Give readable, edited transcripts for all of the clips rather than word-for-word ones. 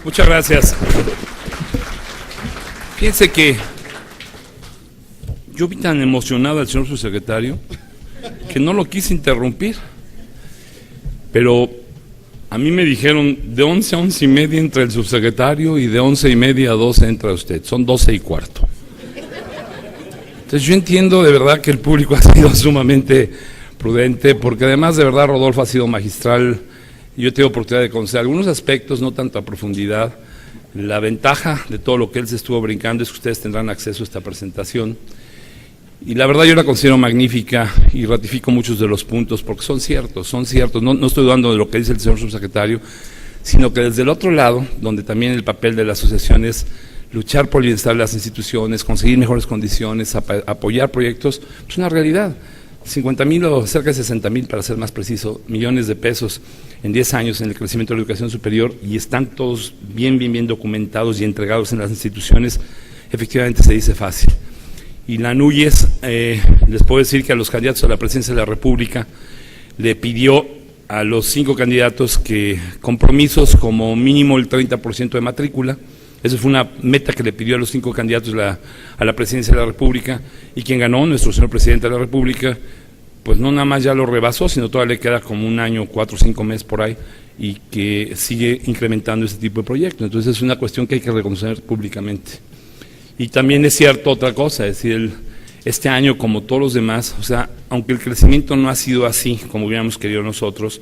Muchas gracias. Fíjense que yo vi tan emocionado al señor subsecretario que no lo quise interrumpir, pero a mí me dijeron de 11 a 11 y media entra el subsecretario y de 11 y media a 12 entra usted, son 12 y cuarto. Entonces yo entiendo de verdad que el público ha sido sumamente prudente, porque además de verdad Rodolfo ha sido magistral. Yo he tenido oportunidad de conocer algunos aspectos, no tanto a profundidad. La ventaja de todo lo que él se estuvo brincando es que ustedes tendrán acceso a esta presentación. Y la verdad yo la considero magnífica y ratifico muchos de los puntos porque son ciertos, no estoy dudando de lo que dice el señor subsecretario, sino que desde el otro lado, donde también el papel de la asociación es luchar por el bienestar de las instituciones, conseguir mejores condiciones, apoyar proyectos, es una realidad. 50,000 o cerca de 60,000, para ser más preciso, millones de pesos en 10 años en el crecimiento de la educación superior, y están todos bien documentados y entregados en las instituciones, efectivamente se dice fácil. Y la NUYES, les puedo decir que a los candidatos a la presidencia de la República le pidió a los 5 candidatos que compromisos como mínimo el 30% de matrícula. Eso fue una meta que le pidió a los 5 candidatos a la presidencia de la República, y quien ganó, nuestro señor presidente de la República, pues no nada más ya lo rebasó, sino todavía le queda como un año, 4 o 5 meses por ahí, y que sigue incrementando este tipo de proyectos. Entonces es una cuestión que hay que reconocer públicamente. Y también es cierto otra cosa, es decir, este año como todos los demás, o sea, aunque el crecimiento no ha sido así como hubiéramos querido nosotros,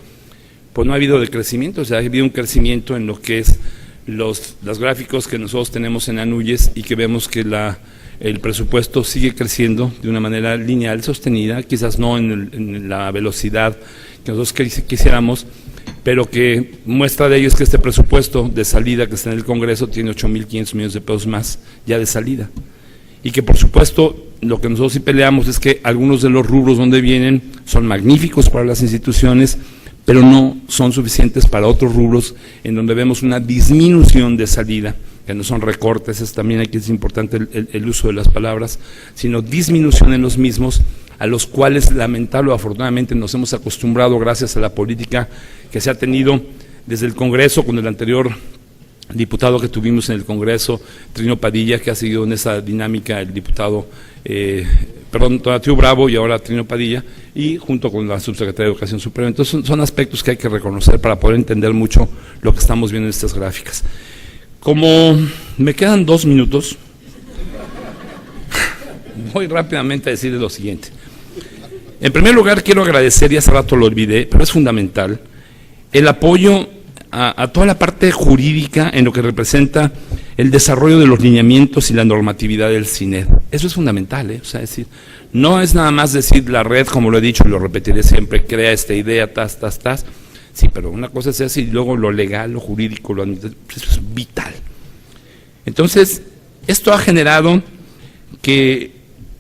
pues no ha habido decrecimiento, o sea, ha habido un crecimiento en lo que es los gráficos que nosotros tenemos en ANUYES, y que vemos que el presupuesto sigue creciendo de una manera lineal, sostenida, quizás no en la velocidad que nosotros quisiéramos, pero que muestra de ello es que este presupuesto de salida que está en el Congreso tiene 8,500 millones de pesos más ya de salida, y que por supuesto lo que nosotros sí peleamos es que algunos de los rubros donde vienen son magníficos para las instituciones, pero no son suficientes para otros rubros en donde vemos una disminución de salida, que no son recortes, es también aquí es importante el uso de las palabras, sino disminución en los mismos, a los cuales lamentable o afortunadamente nos hemos acostumbrado gracias a la política que se ha tenido desde el Congreso con el anterior diputado que tuvimos en el Congreso, Trino Padilla, que ha seguido en esa dinámica el diputado, Tonatiuh Bravo y ahora Trino Padilla, y junto con la subsecretaria de Educación Superior. Entonces son aspectos que hay que reconocer para poder entender mucho lo que estamos viendo en estas gráficas. Como me quedan 2 minutos, voy rápidamente a decirles lo siguiente. En primer lugar, quiero agradecer, y hace rato lo olvidé, pero es fundamental, el apoyo a toda la parte jurídica en lo que representa el desarrollo de los lineamientos y la normatividad del CINED. Eso es fundamental, o sea, es decir, no es nada más decir la red, como lo he dicho y lo repetiré siempre, crea esta idea, sí, pero una cosa es eso y luego lo legal, lo jurídico, lo administrativo, eso es vital. Entonces, esto ha generado que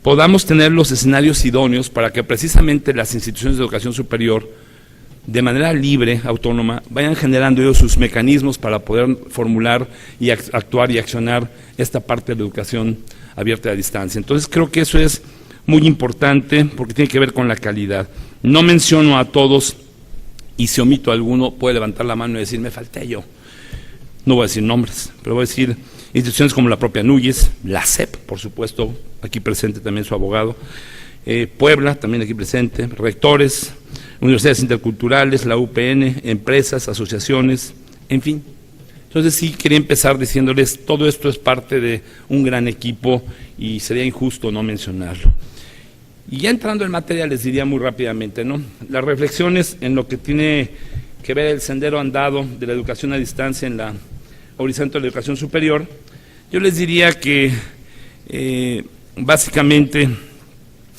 podamos tener los escenarios idóneos para que precisamente las instituciones de educación superior, de manera libre, autónoma, vayan generando ellos sus mecanismos para poder formular y actuar y accionar esta parte de la educación abierta a distancia. Entonces creo que eso es muy importante porque tiene que ver con la calidad. No menciono a todos, y si omito a alguno puede levantar la mano y decir, me falté yo. No voy a decir nombres, pero voy a decir instituciones como la propia NUYES, la SEP, por supuesto, aquí presente también su abogado, Puebla, también aquí presente, rectores, universidades interculturales, la UPN, empresas, asociaciones, en fin. Entonces sí quería empezar diciéndoles, todo esto es parte de un gran equipo y sería injusto no mencionarlo. Y ya entrando en materia les diría muy rápidamente, ¿no? Las reflexiones en lo que tiene que ver el sendero andado de la educación a distancia en la horizonte de la educación superior, yo les diría que básicamente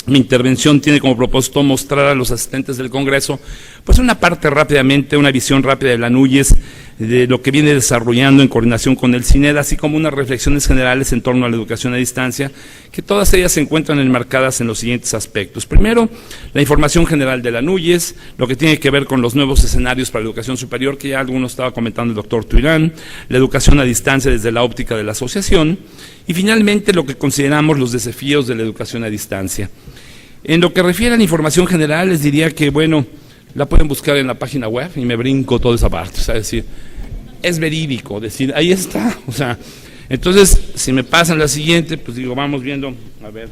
mi intervención tiene como propósito mostrar a los asistentes del Congreso, pues una parte rápidamente, una visión rápida de la NUYES, de lo que viene desarrollando en coordinación con el CINED, así como unas reflexiones generales en torno a la educación a distancia, que todas ellas se encuentran enmarcadas en los siguientes aspectos. Primero, la información general de la NUYES, lo que tiene que ver con los nuevos escenarios para la educación superior, que ya algunos estaba comentando el doctor Tuirán, la educación a distancia desde la óptica de la asociación, y finalmente lo que consideramos los desafíos de la educación a distancia. En lo que refiere a la información general, les diría que, bueno, la pueden buscar en la página web y me brinco toda esa parte, o sea, es decir, es verídico, decir, ahí está, o sea, entonces, si me pasan la siguiente, pues digo, vamos viendo, a ver.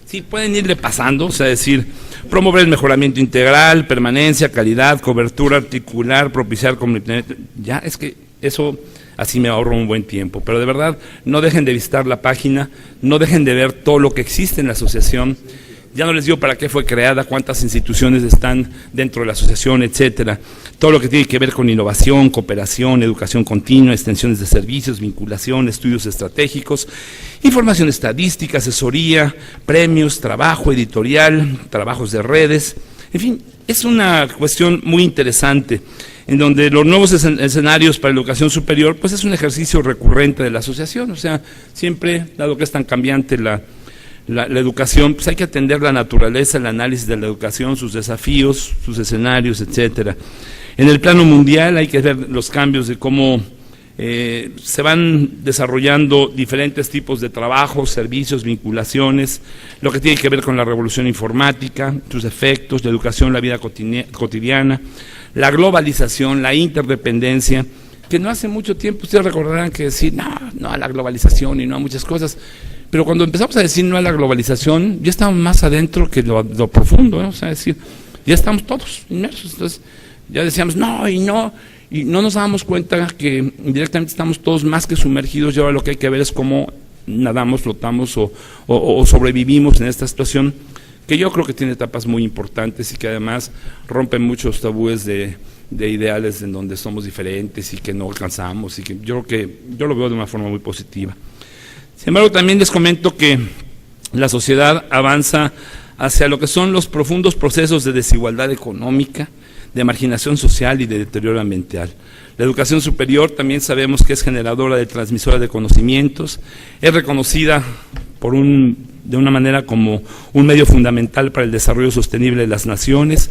Sí, pueden irle pasando, o sea, decir, promover el mejoramiento integral, permanencia, calidad, cobertura articular, propiciar comunidad. Ya, es que eso así me ahorro un buen tiempo, pero de verdad, no dejen de visitar la página, no dejen de ver todo lo que existe en la asociación. Ya no les digo para qué fue creada, cuántas instituciones están dentro de la asociación, etcétera. Todo lo que tiene que ver con innovación, cooperación, educación continua, extensiones de servicios, vinculación, estudios estratégicos, información estadística, asesoría, premios, trabajo editorial, trabajos de redes. En fin, es una cuestión muy interesante, en donde los nuevos escenarios para la educación superior, pues es un ejercicio recurrente de la asociación. O sea, siempre, dado que es tan cambiante la educación, pues hay que atender la naturaleza, el análisis de la educación, sus desafíos, sus escenarios, etcétera. En el plano mundial hay que ver los cambios de cómo se van desarrollando diferentes tipos de trabajos, servicios, vinculaciones, lo que tiene que ver con la revolución informática, sus efectos, la educación, la vida cotidiana, la globalización, la interdependencia, que no hace mucho tiempo ustedes recordarán que decir no a la globalización y no a muchas cosas. Pero cuando empezamos a decir no a la globalización, ya estamos más adentro que lo profundo, ¿eh? O sea, decir, ya estamos todos inmersos. Entonces, ya decíamos no, y no nos dábamos cuenta que directamente estamos todos más que sumergidos, y ahora lo que hay que ver es cómo nadamos, flotamos o sobrevivimos en esta situación, que yo creo que tiene etapas muy importantes y que además rompen muchos tabúes de ideales en donde somos diferentes y que no alcanzamos, y que yo lo veo de una forma muy positiva. Sin embargo, también les comento que la sociedad avanza hacia lo que son los profundos procesos de desigualdad económica, de marginación social y de deterioro ambiental. La educación superior también sabemos que es generadora de transmisora de conocimientos, es reconocida de una manera como un medio fundamental para el desarrollo sostenible de las naciones,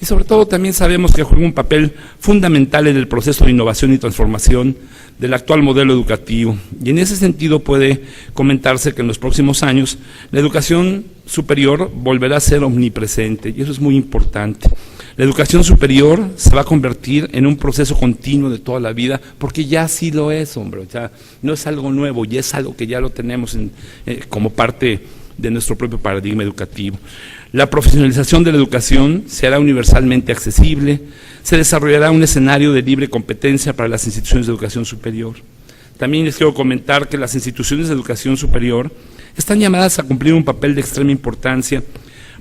y sobre todo también sabemos que juega un papel fundamental en el proceso de innovación y transformación del actual modelo educativo. Y en ese sentido puede comentarse que en los próximos años la educación superior volverá a ser omnipresente, y eso es muy importante. La educación superior se va a convertir en un proceso continuo de toda la vida, porque ya así lo es, hombre. O sea, no es algo nuevo, ya es algo que ya lo tenemos como parte de nuestro propio paradigma educativo. La profesionalización de la educación se hará universalmente accesible, se desarrollará un escenario de libre competencia para las instituciones de educación superior. También les quiero comentar que las instituciones de educación superior están llamadas a cumplir un papel de extrema importancia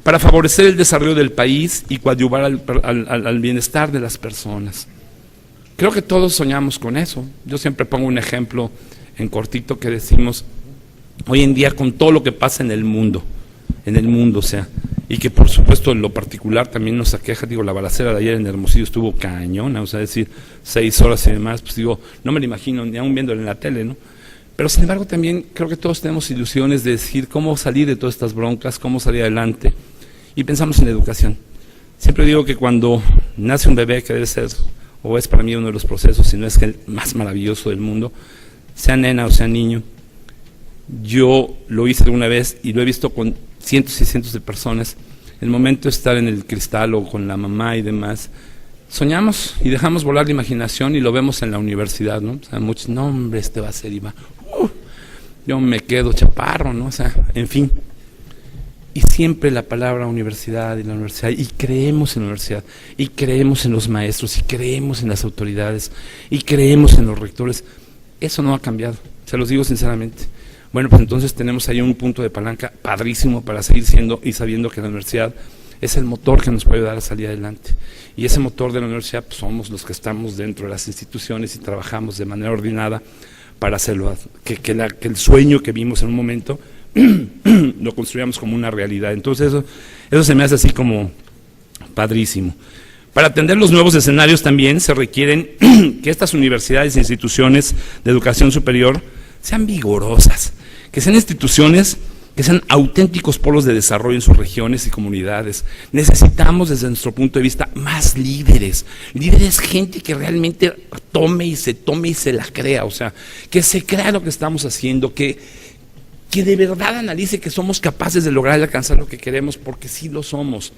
para favorecer el desarrollo del país y coadyuvar al bienestar de las personas. Creo que todos soñamos con eso. Yo siempre pongo un ejemplo en cortito que decimos, hoy en día con todo lo que pasa en el mundo, o sea, y que por supuesto en lo particular también nos aqueja, digo, la balacera de ayer en Hermosillo estuvo cañona, o sea, decir, 6 horas y demás, pues digo, no me lo imagino, ni aún viéndolo en la tele, ¿no? Pero sin embargo también creo que todos tenemos ilusiones de decir cómo salir de todas estas broncas, cómo salir adelante, y pensamos en la educación. Siempre digo que cuando nace un bebé, que debe ser, o es para mí uno de los procesos, si no es que el más maravilloso del mundo, sea nena o sea niño, yo lo hice alguna vez y lo he visto con cientos y cientos de personas. El momento de estar en el cristal o con la mamá y demás, soñamos y dejamos volar la imaginación, y lo vemos en la universidad, ¿no? O sea, muchos, no hombre, este va a ser, y va, yo me quedo chaparro, ¿no? O sea, en fin. Y siempre la palabra universidad y la universidad, y creemos en la universidad, y creemos en los maestros, y creemos en las autoridades, y creemos en los rectores. Eso no ha cambiado, se los digo sinceramente. Bueno, pues entonces tenemos ahí un punto de palanca padrísimo para seguir siendo y sabiendo que la universidad es el motor que nos puede ayudar a salir adelante. Y ese motor de la universidad, pues somos los que estamos dentro de las instituciones y trabajamos de manera ordenada para hacerlo, que el sueño que vimos en un momento lo construyamos como una realidad. Entonces eso se me hace así como padrísimo. Para atender los nuevos escenarios también se requieren que estas universidades e instituciones de educación superior sean vigorosas, que sean instituciones que sean auténticos polos de desarrollo en sus regiones y comunidades. Necesitamos, desde nuestro punto de vista, más líderes, gente que realmente tome y se la crea, o sea, que se crea lo que estamos haciendo, que que de verdad analice que somos capaces de lograr y alcanzar lo que queremos, porque sí lo somos,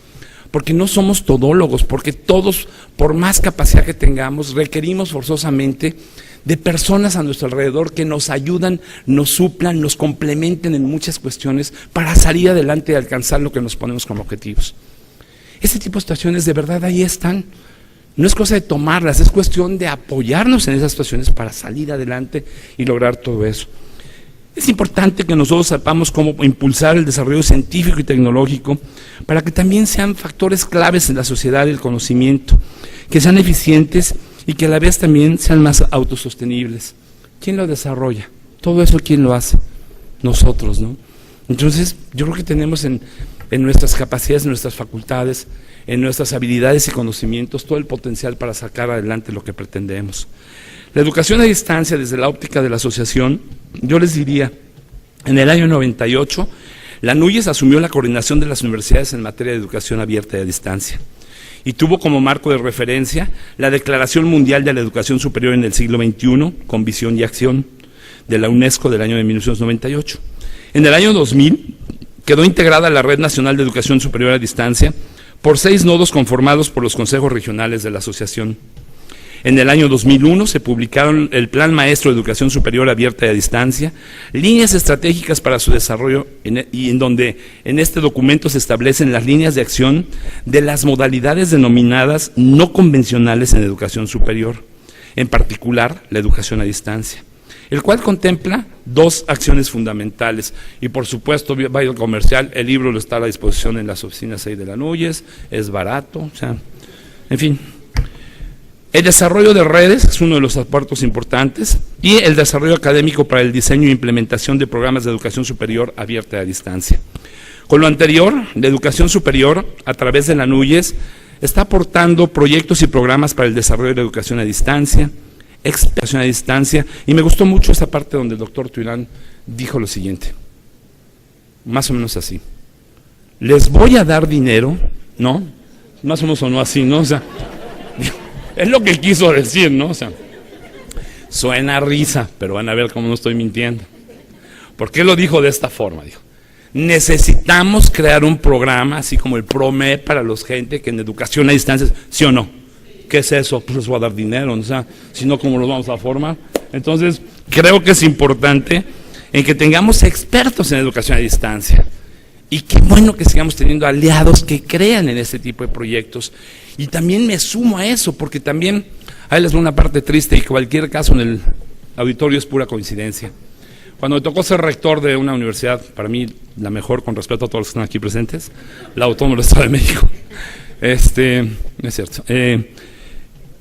porque no somos todólogos, porque todos, por más capacidad que tengamos, requerimos forzosamente de personas a nuestro alrededor que nos ayudan, nos suplan, nos complementen en muchas cuestiones para salir adelante y alcanzar lo que nos ponemos como objetivos. Ese tipo de situaciones de verdad ahí están. No es cosa de tomarlas, es cuestión de apoyarnos en esas situaciones para salir adelante y lograr todo eso. Es importante que nosotros sepamos cómo impulsar el desarrollo científico y tecnológico para que también sean factores claves en la sociedad del conocimiento, que sean eficientes y que a la vez también sean más autosostenibles. ¿Quién lo desarrolla? Todo eso, ¿quién lo hace? Nosotros, ¿no? Entonces, yo creo que tenemos en nuestras capacidades, en nuestras facultades, en nuestras habilidades y conocimientos, todo el potencial para sacar adelante lo que pretendemos. La educación a distancia, desde la óptica de la asociación, yo les diría, en el año 98, la NUYES asumió la coordinación de las universidades en materia de educación abierta y a distancia, y tuvo como marco de referencia la Declaración Mundial de la Educación Superior en el siglo XXI, con visión y acción, de la UNESCO del año de 1998. En el año 2000, quedó integrada la Red Nacional de Educación Superior a Distancia por 6 nodos conformados por los consejos regionales de la asociación. En el año 2001 se publicaron el Plan Maestro de Educación Superior Abierta y a Distancia, líneas estratégicas para su desarrollo, y en donde en este documento se establecen las líneas de acción de las modalidades denominadas no convencionales en educación superior, en particular la educación a distancia, el cual contempla 2 acciones fundamentales. Y por supuesto, vaya comercial, el libro lo está a la disposición en las oficinas ahí de la NUYES, es barato, o sea, en fin. El desarrollo de redes es uno de los aportes importantes, y el desarrollo académico para el diseño e implementación de programas de educación superior abierta a distancia. Con lo anterior, la educación superior, a través de la NUYES, está aportando proyectos y programas para el desarrollo de la educación a distancia, explicación a distancia, y me gustó mucho esa parte donde el doctor Tuilán dijo lo siguiente, más o menos así: les voy a dar dinero, ¿no? Más o menos sonó así, ¿no? O sea, es lo que quiso decir, ¿no? O sea, suena a risa, pero van a ver cómo no estoy mintiendo. ¿Por qué lo dijo de esta forma? Dijo, necesitamos crear un programa, así como el PROME para los gente que en educación a distancia, ¿sí o no? ¿Qué es eso? Pues les voy a dar dinero, o sea, si no, ¿cómo los vamos a formar? Entonces, creo que es importante en que tengamos expertos en educación a distancia. Y qué bueno que sigamos teniendo aliados que crean en este tipo de proyectos. Y también me sumo a eso, porque también, ahí les doy una parte triste, y cualquier caso en el auditorio es pura coincidencia. Cuando me tocó ser rector de una universidad, para mí la mejor, con respeto a todos los que están aquí presentes, la Autónoma del Estado de México, no es cierto,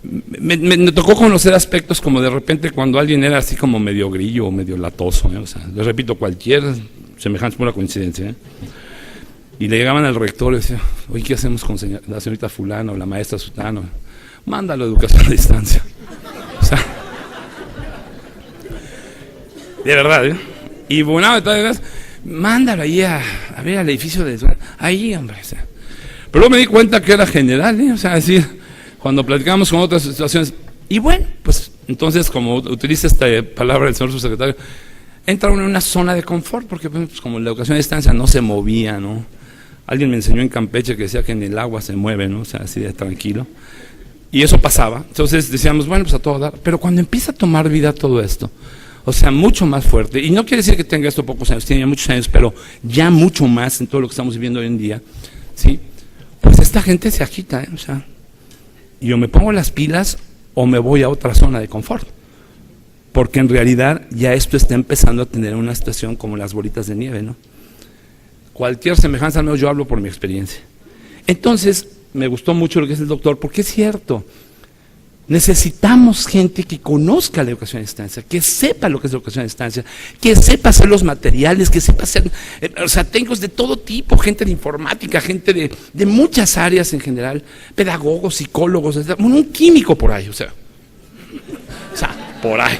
me tocó conocer aspectos como de repente cuando alguien era así como medio grillo o medio latoso, o sea, les repito, cualquier semejante es pura coincidencia, y le llegaban al rector y decían, oye, ¿qué hacemos con la señorita fulana o la maestra sutano? Mándalo a educación a distancia. O sea, de verdad, y bueno, mándalo ahí a ver al edificio de ahí, hombre. O sea. Pero luego me di cuenta que era general, o sea, decir, cuando platicamos con otras situaciones, y bueno, pues entonces, como utiliza esta palabra del señor subsecretario, entra uno en una zona de confort, porque pues, como la educación a distancia no se movía, ¿no? Alguien me enseñó en Campeche que decía que en el agua se mueve, ¿no? O sea, así de tranquilo. Y eso pasaba. Entonces decíamos, bueno, pues a todo dar. Pero cuando empieza a tomar vida todo esto, o sea, mucho más fuerte, y no quiere decir que tenga esto pocos años, tiene ya muchos años, pero ya mucho más en todo lo que estamos viviendo hoy en día, ¿sí? Pues esta gente se agita, o sea, y o me pongo las pilas o me voy a otra zona de confort. Porque en realidad ya esto está empezando a tener una situación como las bolitas de nieve, ¿no? Cualquier semejanza, al menos yo hablo por mi experiencia. Entonces, me gustó mucho lo que dice el doctor, porque es cierto, necesitamos gente que conozca la educación a distancia, que sepa lo que es la educación a distancia, que sepa hacer los materiales, que sepa hacer, o sea, técnicos de todo tipo, gente de informática, gente de muchas áreas en general, pedagogos, psicólogos, un químico por ahí, o sea, por ahí.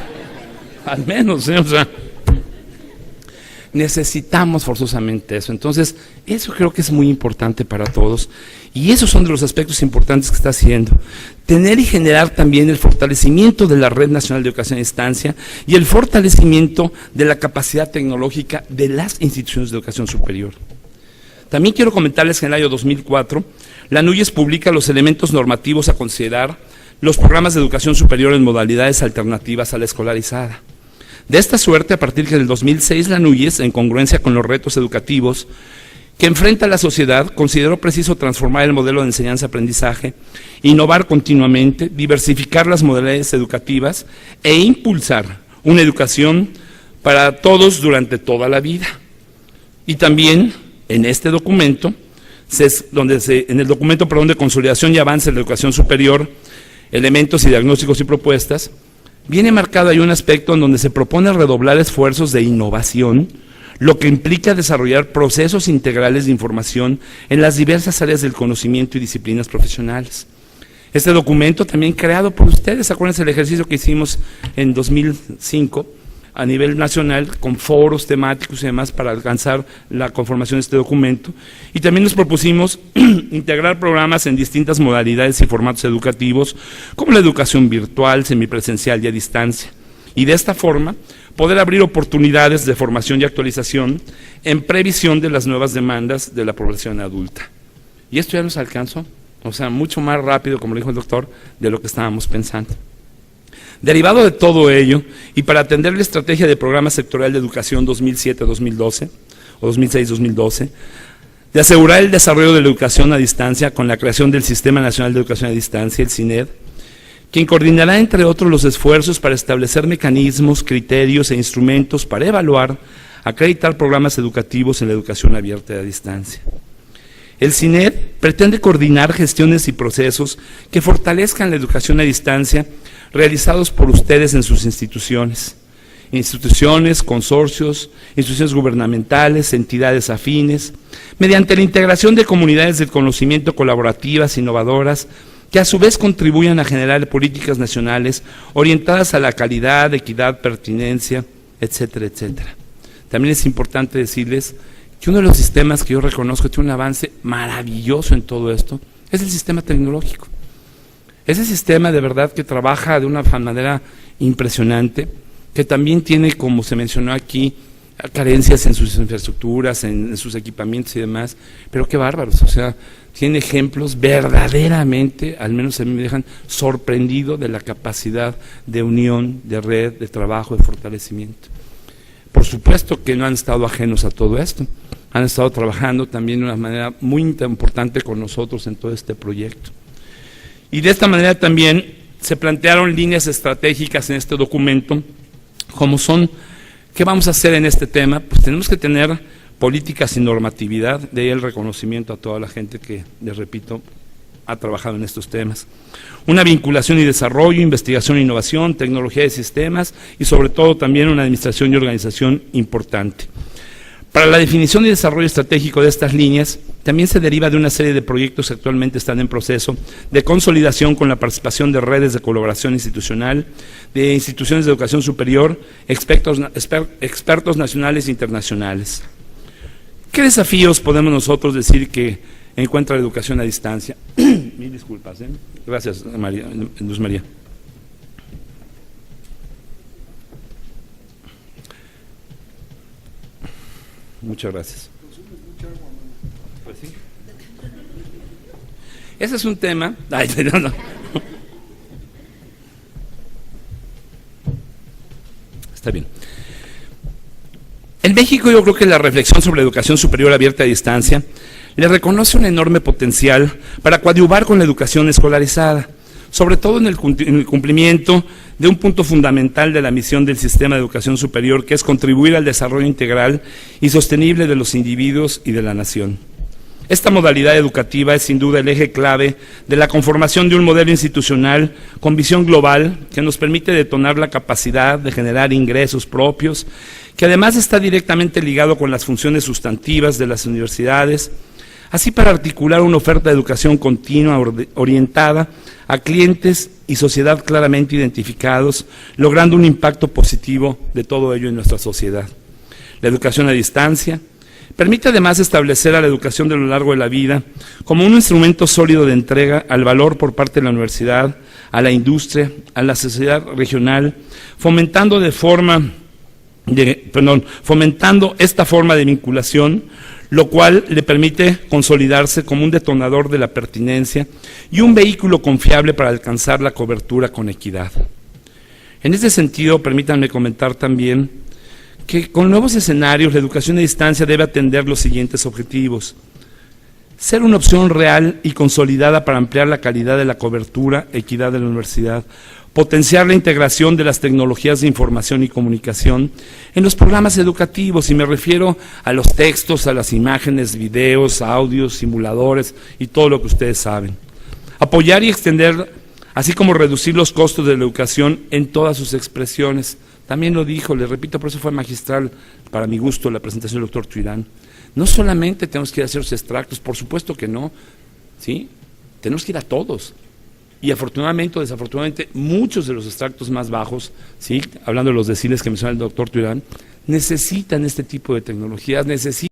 Al menos, o sea, necesitamos forzosamente eso. Entonces, eso creo que es muy importante para todos, y esos son de los aspectos importantes que está haciendo. Tener y generar también el fortalecimiento de la Red Nacional de Educación a Distancia y el fortalecimiento de la capacidad tecnológica de las instituciones de educación superior. También quiero comentarles que en el año 2004, la NUYES publica los elementos normativos a considerar los programas de educación superior en modalidades alternativas a la escolarizada. De esta suerte, a partir del 2006, la NUYES, en congruencia con los retos educativos que enfrenta la sociedad, consideró preciso transformar el modelo de enseñanza-aprendizaje, innovar continuamente, diversificar las modalidades educativas e impulsar una educación para todos durante toda la vida. Y también en este documento, en el documento de consolidación y avance de la educación superior, elementos y diagnósticos y propuestas, viene marcado ahí un aspecto en donde se propone redoblar esfuerzos de innovación, lo que implica desarrollar procesos integrales de información en las diversas áreas del conocimiento y disciplinas profesionales. Este documento, también creado por ustedes, acuérdense del ejercicio que hicimos en 2005 a nivel nacional, con foros temáticos y demás para alcanzar la conformación de este documento, y también nos propusimos integrar programas en distintas modalidades y formatos educativos, como la educación virtual, semipresencial y a distancia, y de esta forma poder abrir oportunidades de formación y actualización en previsión de las nuevas demandas de la población adulta. Y esto ya nos alcanzó, o sea, mucho más rápido, como lo dijo el doctor, de lo que estábamos pensando. Derivado de todo ello, y para atender la estrategia de Programa Sectorial de Educación 2007-2012, o 2006-2012, de asegurar el desarrollo de la educación a distancia con la creación del Sistema Nacional de Educación a Distancia, el SINED, quien coordinará, entre otros, los esfuerzos para establecer mecanismos, criterios e instrumentos para evaluar, acreditar programas educativos en la educación abierta a distancia. El SINED pretende coordinar gestiones y procesos que fortalezcan la educación a distancia realizados por ustedes en sus instituciones, consorcios, instituciones gubernamentales, entidades afines, mediante la integración de comunidades del conocimiento colaborativas, innovadoras, que a su vez contribuyan a generar políticas nacionales orientadas a la calidad, equidad, pertinencia, etcétera, etcétera. También es importante decirles que uno de los sistemas que yo reconozco que tiene un avance maravilloso en todo esto es el sistema tecnológico. Ese sistema de verdad que trabaja de una manera impresionante, que también tiene, como se mencionó aquí, carencias en sus infraestructuras, en sus equipamientos y demás, pero qué bárbaros, o sea, tiene ejemplos verdaderamente, al menos a mí me dejan sorprendido de la capacidad de unión, de red, de trabajo, de fortalecimiento. Por supuesto que no han estado ajenos a todo esto, han estado trabajando también de una manera muy importante con nosotros en todo este proyecto. Y de esta manera también se plantearon líneas estratégicas en este documento, como son, ¿qué vamos a hacer en este tema? Pues tenemos que tener políticas y normatividad, de ahí el reconocimiento a toda la gente que, les repito, ha trabajado en estos temas. Una vinculación y desarrollo, investigación e innovación, tecnología de sistemas y sobre todo también una administración y organización importante. Para la definición y desarrollo estratégico de estas líneas, también se deriva de una serie de proyectos que actualmente están en proceso de consolidación con la participación de redes de colaboración institucional, de instituciones de educación superior, expertos nacionales e internacionales. ¿Qué desafíos podemos nosotros decir que encuentra la educación a distancia? Mil disculpas, ¿eh? Gracias, Luz María. Muchas gracias. Pues sí. Ese es un tema. Ay, no. Está bien. En México yo creo que la reflexión sobre la educación superior abierta a distancia le reconoce un enorme potencial para coadyuvar con la educación escolarizada, sobre todo en el cumplimiento de un punto fundamental de la misión del sistema de educación superior, que es contribuir al desarrollo integral y sostenible de los individuos y de la nación. Esta modalidad educativa es sin duda el eje clave de la conformación de un modelo institucional con visión global que nos permite detonar la capacidad de generar ingresos propios, que además está directamente ligado con las funciones sustantivas de las universidades, así para articular una oferta de educación continua orientada a clientes y sociedad claramente identificados, logrando un impacto positivo de todo ello en nuestra sociedad. la educación a distancia. Permite además establecer a la educación de lo largo de la vida como un instrumento sólido de entrega al valor por parte de la universidad, a la industria, a la sociedad regional, fomentando esta forma de vinculación, lo cual le permite consolidarse como un detonador de la pertinencia y un vehículo confiable para alcanzar la cobertura con equidad. En este sentido, permítanme comentar también que con nuevos escenarios la educación a distancia debe atender los siguientes objetivos: ser una opción real y consolidada para ampliar la calidad de la cobertura, equidad de la universidad, potenciar la integración de las tecnologías de información y comunicación en los programas educativos, y me refiero a los textos, a las imágenes, videos, audios, simuladores y todo lo que ustedes saben. Apoyar y extender, así como reducir los costos de la educación en todas sus expresiones. También lo dijo, le repito, por eso fue magistral para mi gusto la presentación del doctor Tuirán. No solamente tenemos que ir a hacer los extractos, por supuesto que no, ¿sí? Tenemos que ir a todos. Y afortunadamente o desafortunadamente, muchos de los extractos más bajos, ¿sí?, hablando de los deciles que menciona el doctor Tuirán, necesitan este tipo de tecnologías, necesitan